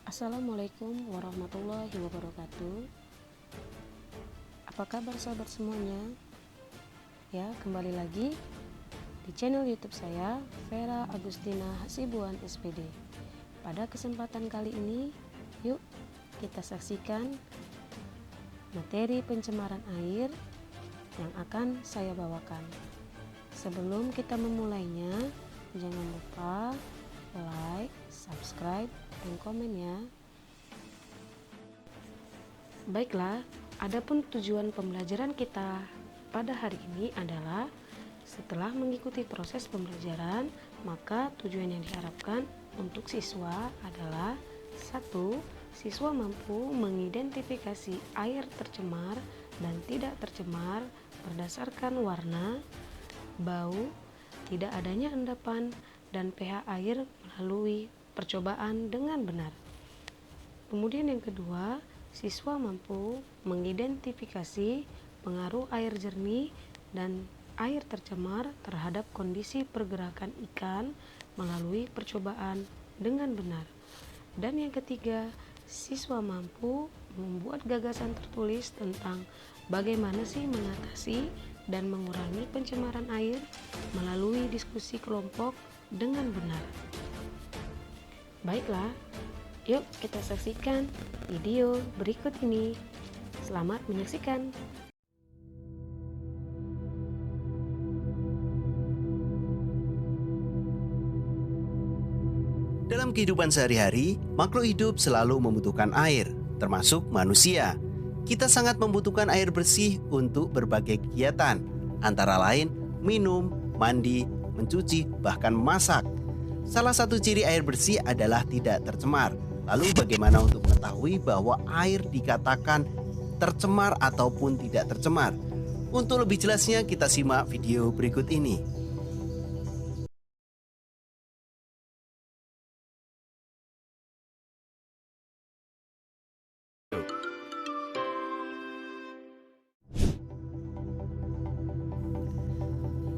Assalamualaikum warahmatullahi wabarakatuh. Apa kabar sahabat semuanya? Ya, kembali lagi di channel YouTube saya, Vera Agustina Hasibuan SPD. Pada kesempatan kali ini, yuk kita saksikan materi pencemaran air yang akan saya bawakan. Sebelum kita memulainya, jangan lupa like, subscribe, dan komen ya. Baiklah, adapun tujuan pembelajaran kita pada hari ini adalah setelah mengikuti proses pembelajaran, maka tujuan yang diharapkan untuk siswa adalah 1. Siswa mampu mengidentifikasi air tercemar dan tidak tercemar berdasarkan warna, bau, tidak adanya endapan, dan pH air melalui percobaan dengan benar. Kemudian yang kedua, siswa mampu mengidentifikasi pengaruh air jernih dan air tercemar terhadap kondisi pergerakan ikan melalui percobaan dengan benar. Dan yang ketiga, siswa mampu membuat gagasan tertulis tentang bagaimana sih mengatasi dan mengurangi pencemaran air melalui diskusi kelompok dengan benar. Baiklah, yuk kita saksikan video berikut ini. Selamat menyaksikan. Dalam kehidupan sehari-hari, makhluk hidup selalu membutuhkan air, termasuk manusia. Kita sangat membutuhkan air bersih untuk berbagai kegiatan, antara lain minum, mandi, mencuci, bahkan memasak. Salah satu ciri air bersih adalah tidak tercemar. Lalu bagaimana untuk mengetahui bahwa air dikatakan tercemar ataupun tidak tercemar? Untuk lebih jelasnya kita simak video berikut ini.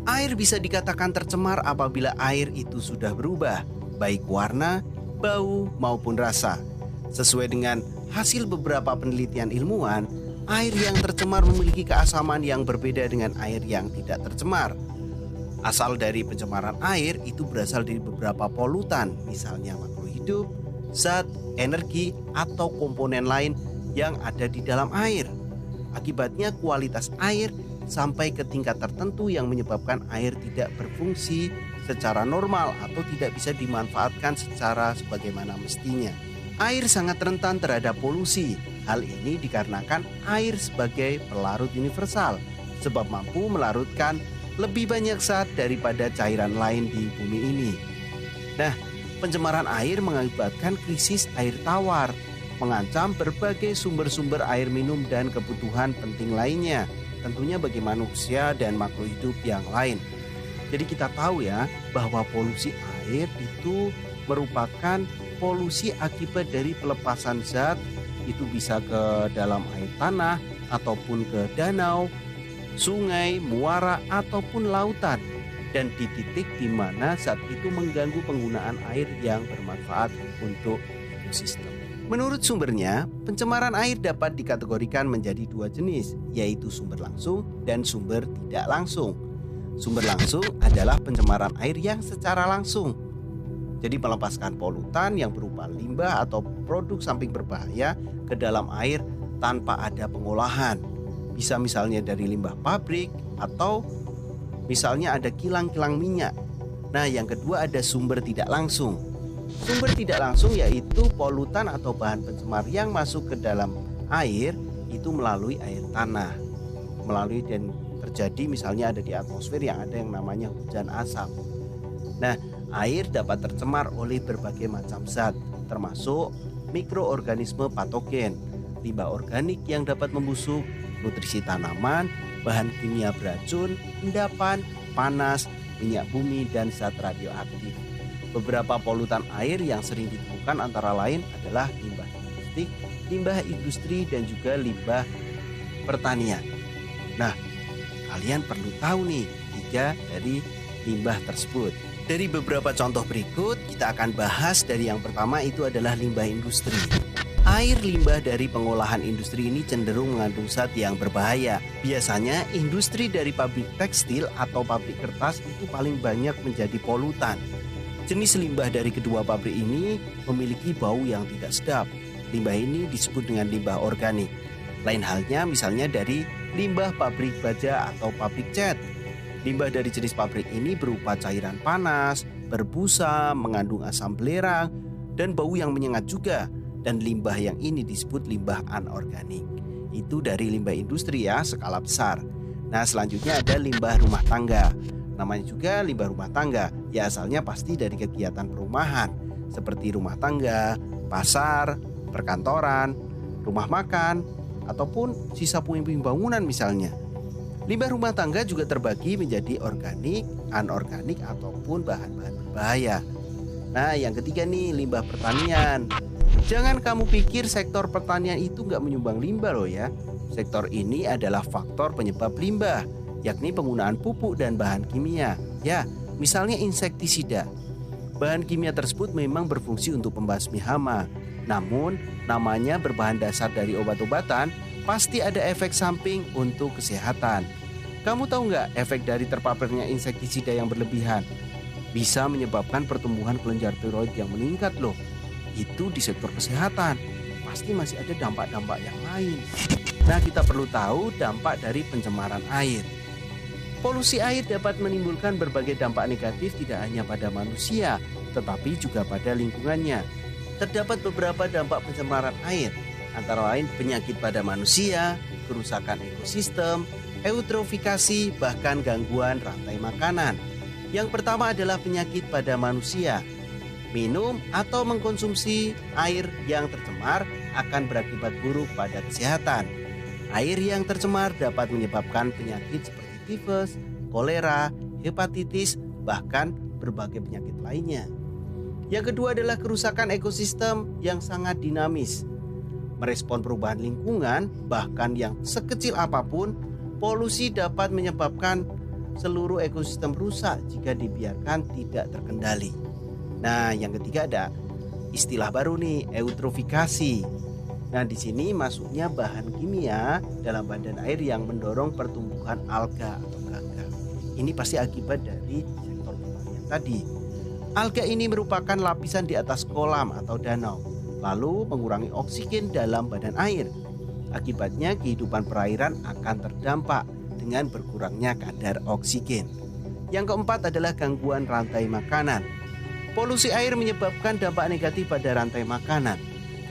Air bisa dikatakan tercemar apabila air itu sudah berubah, baik warna, bau, maupun rasa. Sesuai dengan hasil beberapa penelitian ilmuwan, air yang tercemar memiliki keasaman yang berbeda dengan air yang tidak tercemar. Asal dari pencemaran air itu berasal dari beberapa polutan, misalnya makhluk hidup, zat, energi, atau komponen lain yang ada di dalam air. Akibatnya kualitas air sampai ke tingkat tertentu yang menyebabkan air tidak berfungsi secara normal atau tidak bisa dimanfaatkan secara sebagaimana mestinya. Air sangat rentan terhadap polusi. Hal ini dikarenakan air sebagai pelarut universal, sebab mampu melarutkan lebih banyak zat daripada cairan lain di bumi ini. Nah, pencemaran air mengakibatkan krisis air tawar, mengancam berbagai sumber-sumber air minum dan kebutuhan penting lainnya, tentunya bagi manusia dan makhluk hidup yang lain. Jadi kita tahu ya bahwa polusi air itu merupakan polusi akibat dari pelepasan zat, itu bisa ke dalam air tanah ataupun ke danau, sungai, muara ataupun lautan, dan di titik di mana zat itu mengganggu penggunaan air yang bermanfaat untuk ekosistem. Menurut sumbernya, pencemaran air dapat dikategorikan menjadi dua jenis, yaitu sumber langsung dan sumber tidak langsung. Sumber langsung adalah pencemaran air yang secara langsung, jadi melepaskan polutan yang berupa limbah atau produk samping berbahaya ke dalam air tanpa ada pengolahan. Bisa misalnya dari limbah pabrik atau misalnya ada kilang-kilang minyak. Nah, yang kedua ada sumber tidak langsung. Sumber tidak langsung yaitu polutan atau bahan pencemar yang masuk ke dalam air itu melalui air tanah. Melalui dan terjadi misalnya ada di atmosfer yang ada yang namanya hujan asap. Nah, air dapat tercemar oleh berbagai macam zat, termasuk mikroorganisme patogen, limbah organik yang dapat membusuk, nutrisi tanaman, bahan kimia beracun, endapan, panas, minyak bumi, dan zat radioaktif. Beberapa polutan air yang sering ditemukan antara lain adalah limbah domestik, limbah industri, dan juga limbah pertanian. Nah, kalian perlu tahu nih 3 dari limbah tersebut. Dari beberapa contoh berikut, kita akan bahas dari yang pertama itu adalah limbah industri. Air limbah dari pengolahan industri ini cenderung mengandung zat yang berbahaya. Biasanya industri dari pabrik tekstil atau pabrik kertas itu paling banyak menjadi polutan. Jenis limbah dari kedua pabrik ini memiliki bau yang tidak sedap. Limbah ini disebut dengan limbah organik. Lain halnya misalnya dari limbah pabrik baja atau pabrik cat. Limbah dari jenis pabrik ini berupa cairan panas, berbusa, mengandung asam belerang, dan bau yang menyengat juga. Dan limbah yang ini disebut limbah anorganik. Itu dari limbah industri ya, skala besar. Nah, selanjutnya ada limbah rumah tangga. Namanya juga limbah rumah tangga, ya asalnya pasti dari kegiatan perumahan, seperti rumah tangga, pasar, perkantoran, rumah makan, ataupun sisa puing-puing bangunan misalnya. Limbah rumah tangga juga terbagi menjadi organik, anorganik, ataupun bahan-bahan berbahaya. Nah, yang ketiga nih, limbah pertanian. Jangan kamu pikir sektor pertanian itu nggak menyumbang limbah loh ya. Sektor ini adalah faktor penyebab limbah, yakni penggunaan pupuk dan bahan kimia. Ya, misalnya insektisida. Bahan kimia tersebut memang berfungsi untuk pembasmi hama. Namun, namanya berbahan dasar dari obat-obatan, pasti ada efek samping untuk kesehatan. Kamu tahu nggak efek dari terpaparnya insektisida yang berlebihan? Bisa menyebabkan pertumbuhan kelenjar tiroid yang meningkat loh. Itu di sektor kesehatan. Pasti masih ada dampak-dampak yang lain. Nah, kita perlu tahu dampak dari pencemaran air. Polusi air dapat menimbulkan berbagai dampak negatif tidak hanya pada manusia, tetapi juga pada lingkungannya. Terdapat beberapa dampak pencemaran air, antara lain penyakit pada manusia, kerusakan ekosistem, eutrofikasi, bahkan gangguan rantai makanan. Yang pertama adalah penyakit pada manusia. Minum atau mengkonsumsi air yang tercemar akan berakibat buruk pada kesehatan. Air yang tercemar dapat menyebabkan penyakit seperti tifus, kolera, hepatitis, bahkan berbagai penyakit lainnya. Yang kedua adalah kerusakan ekosistem yang sangat dinamis. Merespon perubahan lingkungan, bahkan yang sekecil apapun, polusi dapat menyebabkan seluruh ekosistem rusak jika dibiarkan tidak terkendali. Nah, yang ketiga ada istilah baru nih, eutrofikasi. Nah, di sini masuknya bahan kimia dalam badan air yang mendorong pertumbuhan alga atau gangga. Ini pasti akibat dari sektor pertanian tadi. Alga ini merupakan lapisan di atas kolam atau danau, lalu mengurangi oksigen dalam badan air. Akibatnya kehidupan perairan akan terdampak dengan berkurangnya kadar oksigen. Yang keempat adalah gangguan rantai makanan. Polusi air menyebabkan dampak negatif pada rantai makanan.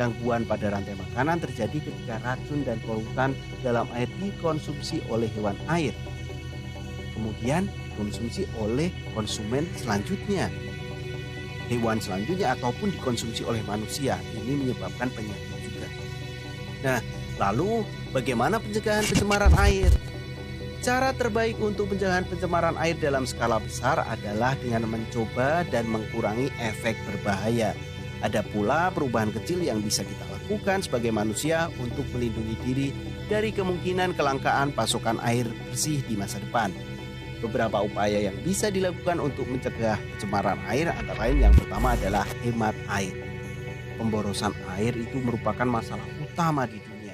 Gangguan pada rantai makanan terjadi ketika racun dan polutan dalam air dikonsumsi oleh hewan air, kemudian dikonsumsi oleh konsumen selanjutnya, hewan selanjutnya, ataupun dikonsumsi oleh manusia. Ini menyebabkan penyakit juga. Nah, lalu bagaimana pencegahan pencemaran air? Cara terbaik untuk pencegahan pencemaran air dalam skala besar adalah dengan mencoba dan mengurangi efek berbahaya. Ada pula perubahan kecil yang bisa kita lakukan sebagai manusia untuk melindungi diri dari kemungkinan kelangkaan pasokan air bersih di masa depan. Beberapa upaya yang bisa dilakukan untuk mencegah pencemaran air antara lain yang pertama adalah hemat air. Pemborosan air itu merupakan masalah utama di dunia.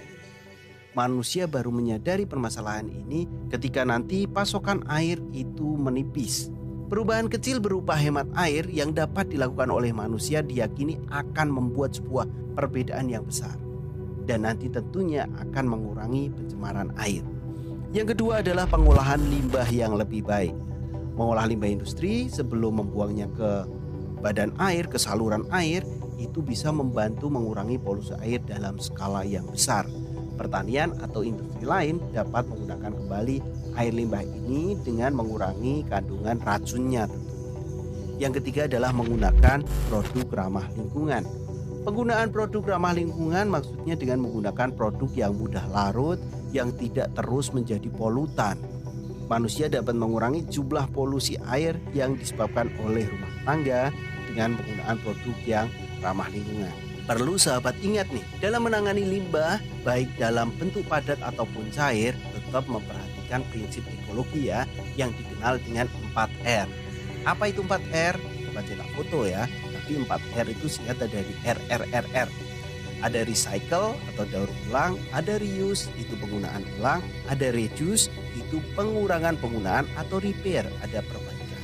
Manusia baru menyadari permasalahan ini ketika nanti pasokan air itu menipis. Perubahan kecil berupa hemat air yang dapat dilakukan oleh manusia diyakini akan membuat sebuah perbedaan yang besar. Dan nanti tentunya akan mengurangi pencemaran air. Yang kedua adalah pengolahan limbah yang lebih baik. Mengolah limbah industri sebelum membuangnya ke badan air, ke saluran air, itu bisa membantu mengurangi polusi air dalam skala yang besar. Pertanian atau industri lain dapat menggunakan kembali air limbah ini dengan mengurangi kandungan racunnya tentunya. Yang ketiga adalah menggunakan produk ramah lingkungan. Penggunaan produk ramah lingkungan maksudnya dengan menggunakan produk yang mudah larut, yang tidak terus menjadi polutan. Manusia dapat mengurangi jumlah polusi air yang disebabkan oleh rumah tangga dengan penggunaan produk yang ramah lingkungan. Perlu sahabat ingat nih, dalam menangani limbah, baik dalam bentuk padat ataupun cair, tetap memperhatikan prinsip ekologi ya, yang dikenal dengan 4R. Apa itu 4R? Bukan cetak foto ya, tapi 4R itu singkatan dari RRRR. Ada recycle atau daur ulang, ada reuse itu penggunaan ulang, ada reduce itu pengurangan penggunaan, atau repair ada perbaikan.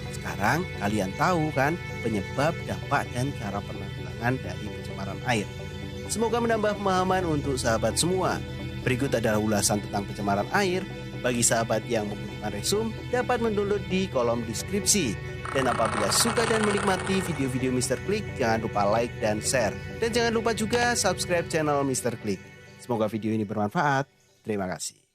Sekarang kalian tahu kan penyebab, dampak, dan cara penanggulangan dari pencemaran air. Semoga menambah pemahaman untuk sahabat semua. Berikut adalah ulasan tentang pencemaran air. Bagi sahabat yang membutuhkan resum dapat mendownload di kolom deskripsi. Dan apabila suka dan menikmati video-video Mr. Klik, jangan lupa like dan share. Dan jangan lupa juga subscribe channel Mr. Klik. Semoga video ini bermanfaat. Terima kasih.